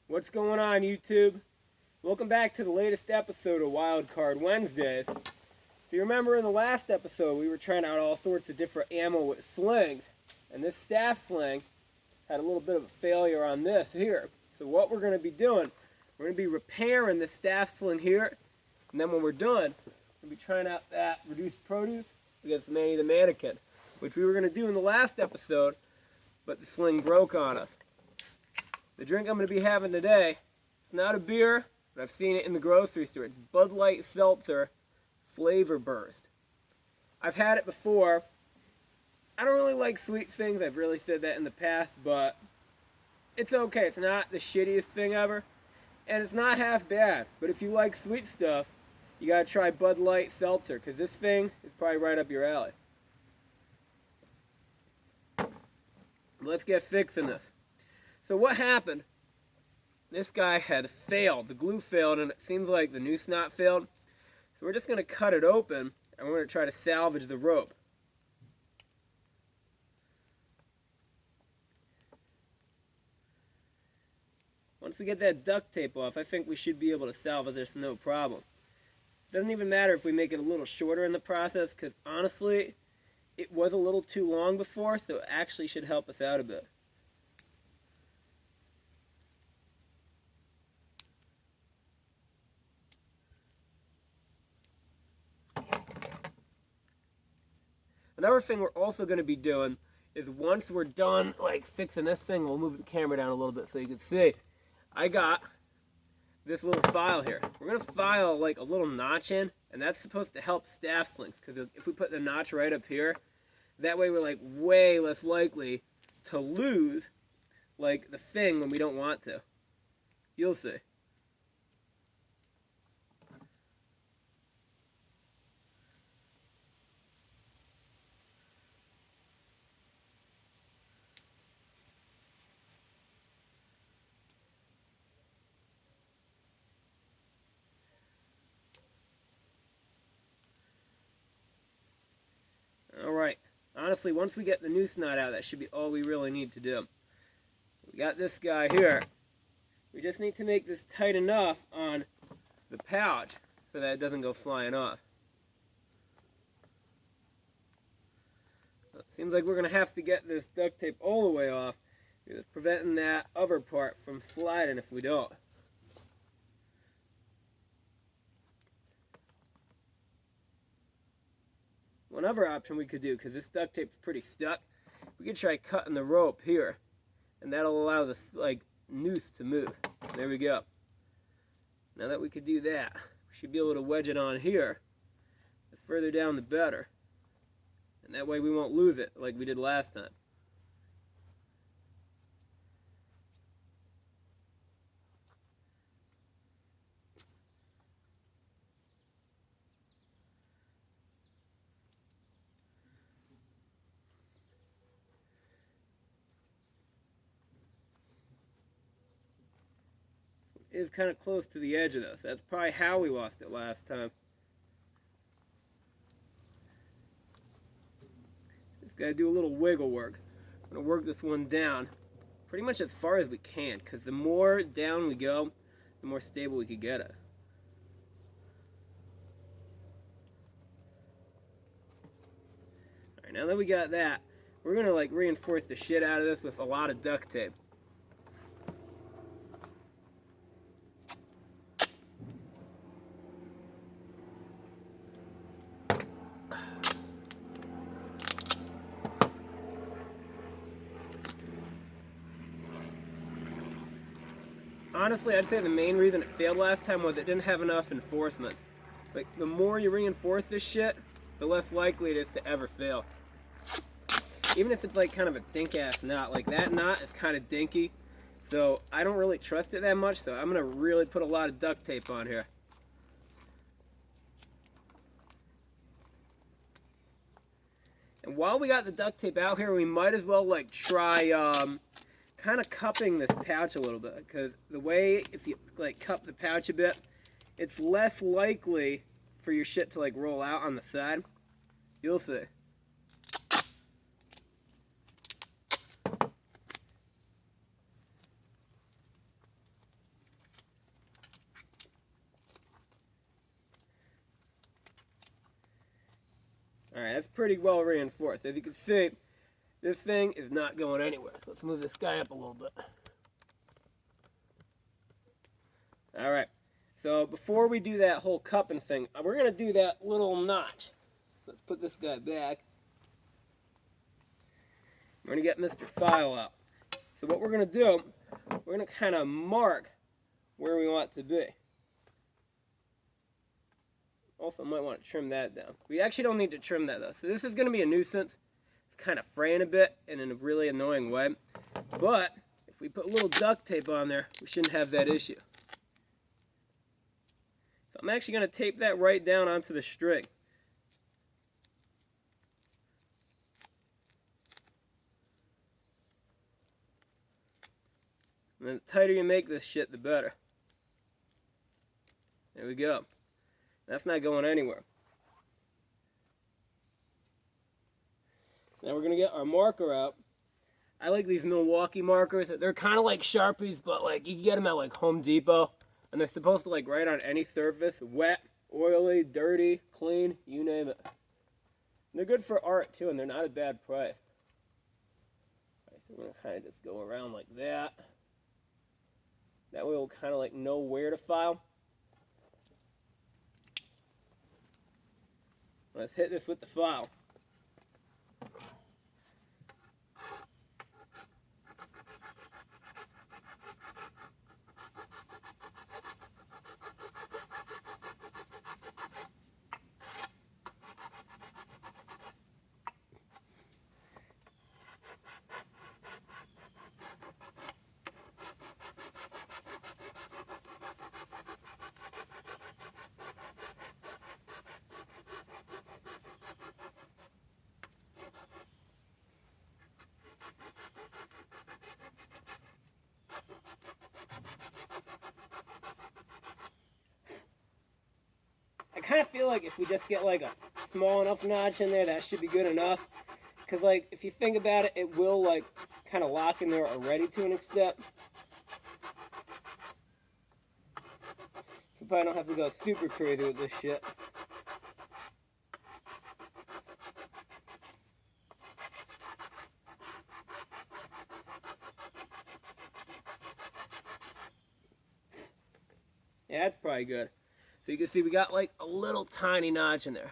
What's going on, YouTube? Welcome back to the latest episode of Wildcard Wednesdays. If you remember in the last episode, we were trying out all sorts of different ammo with slings, and this staff sling had a little bit of a failure on this here. So what we're going to be doing, we're going to be repairing this staff sling here, and then when we're done, we're going to be trying out that reduced produce against Manny the Mannequin, which we were going to do in the last episode, but the sling broke on us. The drink I'm going to be having today, it's not a beer, but I've seen it in the grocery store. It's Bud Light Seltzer Flavor Burst. I've had it before. I don't really like sweet things. I've really said that in the past, but it's okay. It's not the shittiest thing ever, and it's not half bad. But if you like sweet stuff, you got to try Bud Light Seltzer, because this thing is probably right up your alley. Let's get fixing this. So what happened, this guy had failed. The glue failed, and it seems like the noose knot failed. So we're just going to cut it open, and we're going to try to salvage the rope. Once we get that duct tape off, I think we should be able to salvage this no problem. Doesn't even matter if we make it a little shorter in the process, because honestly, it was a little too long before, so it actually should help us out a bit. Another thing we're also going to be doing is once we're done fixing this thing, we'll move the camera down a little bit so you can see. I got this little file here. We're going to file a little notch in, and that's supposed to help staff slings, because if we put the notch right up here, that way we're way less likely to lose the thing when we don't want to. You'll see. Alright, honestly, once we get the noose knot out, that should be all we really need to do. We got this guy here. We just need to make this tight enough on the pouch so that it doesn't go flying off. So it seems like we're going to have to get this duct tape all the way off, because it's preventing that other part from sliding if we don't. One other option we could do, because this duct tape's pretty stuck, we could try cutting the rope here, and that'll allow the noose to move. There we go. Now that we could do that, we should be able to wedge it on here. The further down the better, and that way we won't lose it like we did last time. Is kind of close to the edge of this. That's probably how we lost it last time. Just gotta do a little wiggle work. I'm gonna work this one down pretty much as far as we can, because the more down we go, the more stable we could get it. Alright, now that we got that, we're gonna reinforce the shit out of this with a lot of duct tape. Honestly, I'd say the main reason it failed last time was it didn't have enough enforcement. The more you reinforce this shit, the less likely it is to ever fail. Even if it's kind of a dink-ass knot. That knot is kind of dinky, so I don't really trust it that much, so I'm going to really put a lot of duct tape on here. And while we got the duct tape out here, we might as well try kind of cupping this pouch a little bit, because the way if you cup the pouch a bit, it's less likely for your shit to roll out on the side. You'll see. Alright, that's pretty well reinforced. As you can see, this thing is not going anywhere. So let's move this guy up a little bit. Alright, so before we do that whole cupping thing, we're going to do that little notch. Let's put this guy back. We're going to get Mr. File out. So what we're going to do, we're going to kind of mark where we want it to be. Also might want to trim that down. We actually don't need to trim that though. So this is going to be a nuisance. It's kind of fraying a bit and in a really annoying way. But if we put a little duct tape on there, we shouldn't have that issue. So I'm actually going to tape that right down onto the string. And the tighter you make this shit, the better. There we go. That's not going anywhere. Now we're going to get our marker out. I like these Milwaukee markers. They're kind of like Sharpies, but like you can get them at like Home Depot. And they're supposed to like write on any surface. Wet, oily, dirty, clean, you name it. And they're good for art too, and they're not a bad price. Right, so we're going to kind of just go around like that. That way we'll kind of like know where to file. Let's hit this with the file. I kind of feel like if we just get like a small enough notch in there, that should be good enough. Because like, if you think about it, it will like kind of lock in there already to an extent. So probably don't have to go super crazy with this shit. Yeah, that's probably good. So you can see we got like a little tiny notch in there.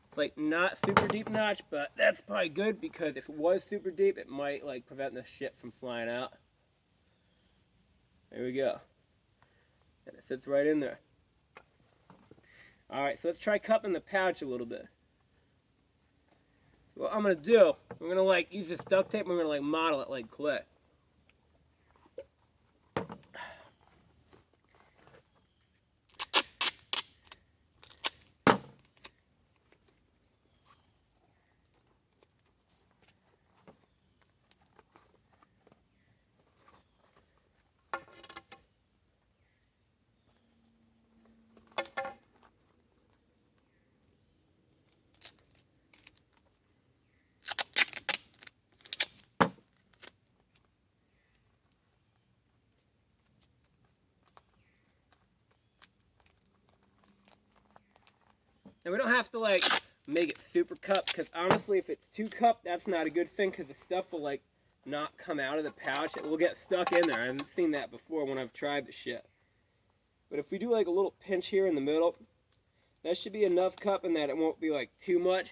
It's like not super deep notch, but that's probably good because if it was super deep, it might like prevent the shit from flying out. There we go. And it sits right in there. Alright, so let's try cupping the pouch a little bit. So what I'm going to do, we're going to like use this duct tape and we're going to like model it like clay. And we don't have to like make it super cupped, because honestly if it's too cupped, that's not a good thing, because the stuff will like not come out of the pouch. It will get stuck in there. I haven't seen that before when I've tried the shit. But if we do like a little pinch here in the middle, that should be enough cupping that it won't be like too much.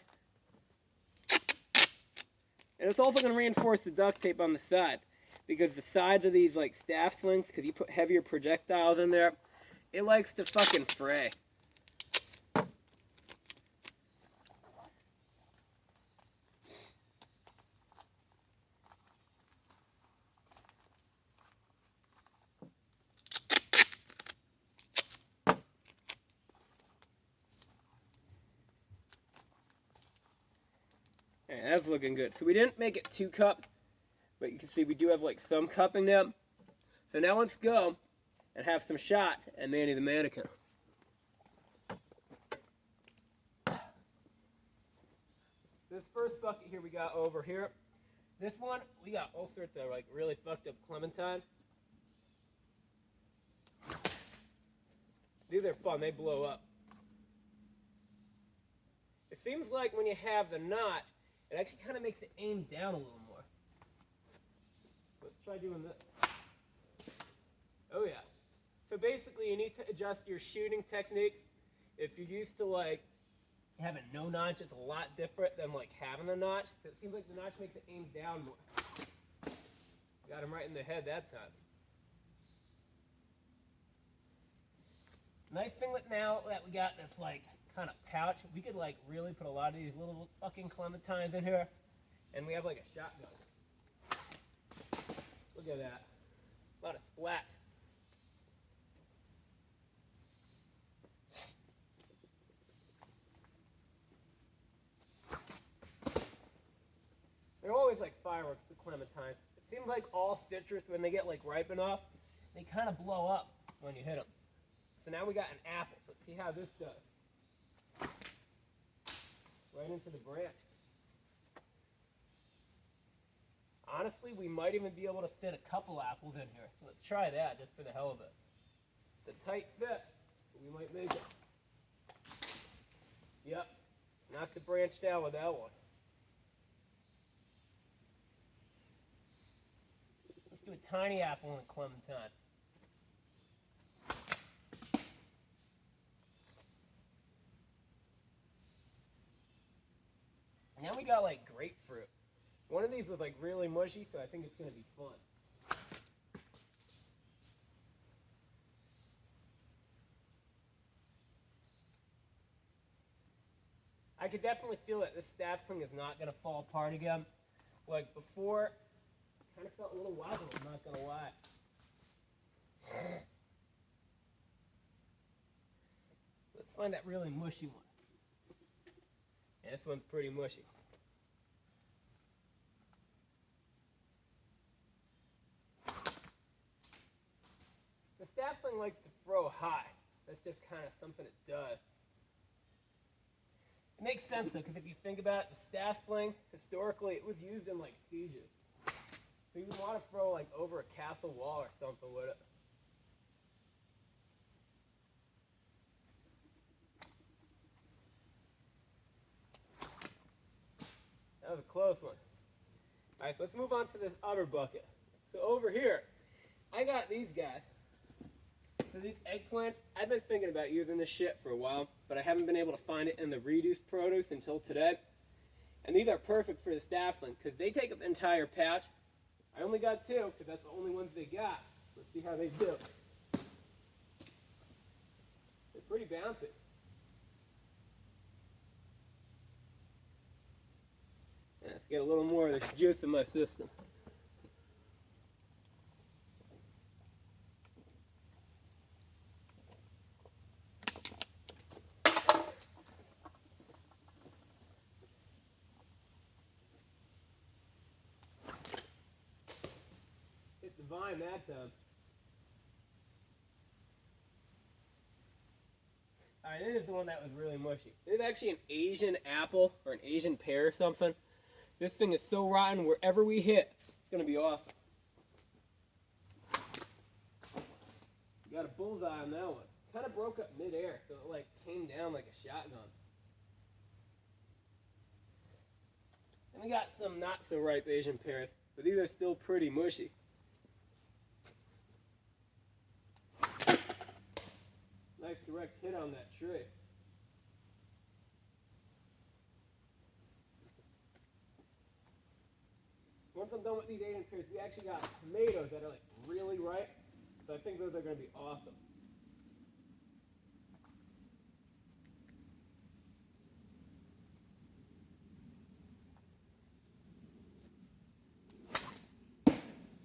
And it's also going to reinforce the duct tape on the side, because the sides of these like staff slings, because you put heavier projectiles in there, it likes to fucking fray. Okay, that's looking good. So we didn't make it too cupped, but you can see we do have like some cupping now. So now let's go and have some shots at Manny the Mannequin. This first bucket here we got over here. This one, we got all sorts of like really fucked up clementine. These are fun, they blow up. seems like when you have the notch, it actually kind of makes it aim down a little more. Let's try doing this. Oh yeah. So basically you need to adjust your shooting technique. If you're used to like having no notch, it's a lot different than like having a notch. So it seems like the notch makes it aim down more. Got him right in the head that time. Nice thing with now that we got this like kind of pouch, we could like really put a lot of these little fucking clementines in here, and we have like a shotgun. Look at that. A lot of splat. They're always like fireworks, the clementines. It seems like all citrus, when they get like ripe enough, they kind of blow up when you hit them. So now we got an apple. So let's see how this does. Right into the branch. Honestly, we might even be able to fit a couple apples in here. So let's try that just for the hell of it. It's a tight fit, but we might make it. Yep, knocked the branch down with that one. Let's do a tiny apple and a clementine. And now we got like grapefruit. One of these was like really mushy, so I think it's going to be fun. I could definitely feel that this staff thing is not going to fall apart again. Like before, kind of felt a little wobbly, I'm not going to lie. Let's find that really mushy one. Yeah, this one's pretty mushy. The staff thing likes to throw high. That's just kind of something it does. It makes sense though, because if you think about it, the staff sling, historically, it was used in like sieges. So you would want to throw like over a castle wall or something with it. That was a close one. Alright, so let's move on to this other bucket. So over here, I got these guys. So these eggplants, I've been thinking about using this shit for a while, but I haven't been able to find it in the reduced produce until today. And these are perfect for the staffling, because they take up the entire pouch. I only got two, because that's the only ones they got. Let's see how they do. They're pretty bouncy. Let's get a little more of this juice in my system. Hit the vine that time. Alright, this is the one that was really mushy. This is actually an Asian apple, or an Asian pear or something. This thing is so rotten, wherever we hit, it's going to be awesome. You got a bullseye on that one. Kind of broke up midair, so it like came down like a shotgun. And we got some not so ripe Asian pears, but these are still pretty mushy. Nice direct hit on that tree. Once I'm done with these Asian pears, we actually got tomatoes that are like really ripe. So I think those are going to be awesome.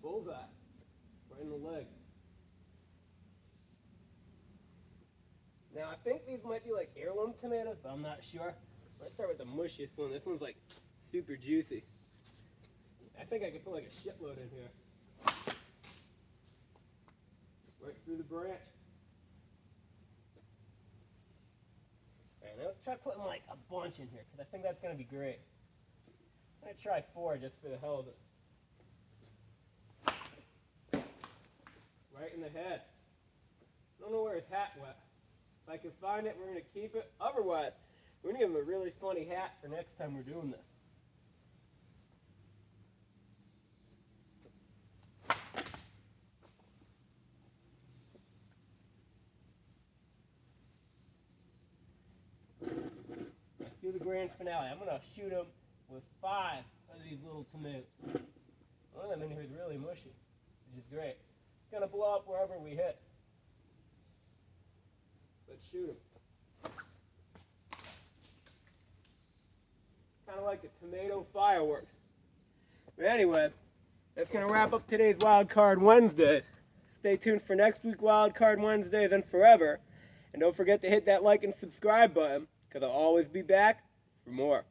Bullseye. Right in the leg. Now I think these might be like heirloom tomatoes, but I'm not sure. Let's start with the mushiest one. This one's like super juicy. I think I could put like a shitload in here. Right through the branch. Alright, now let's try putting like a bunch in here, because I think that's going to be great. I'm going to try 4 just for the hell of it. Right in the head. I don't know where his hat went. If I can find it, we're going to keep it. Otherwise, We're going to give him a really funny hat for next time we're doing this. Let's do the grand finale. I'm going to shoot him with 5 of these little tomatoes. One of them in here is really mushy, which is great. It's going to blow up wherever we hit. Let's shoot him. Kind of like a tomato fireworks. But anyway, that's going to wrap up today's Wildcard Wednesday. Stay tuned for next week Wildcard Wednesdays and forever. And don't forget to hit that like and subscribe button, because I'll always be back for more.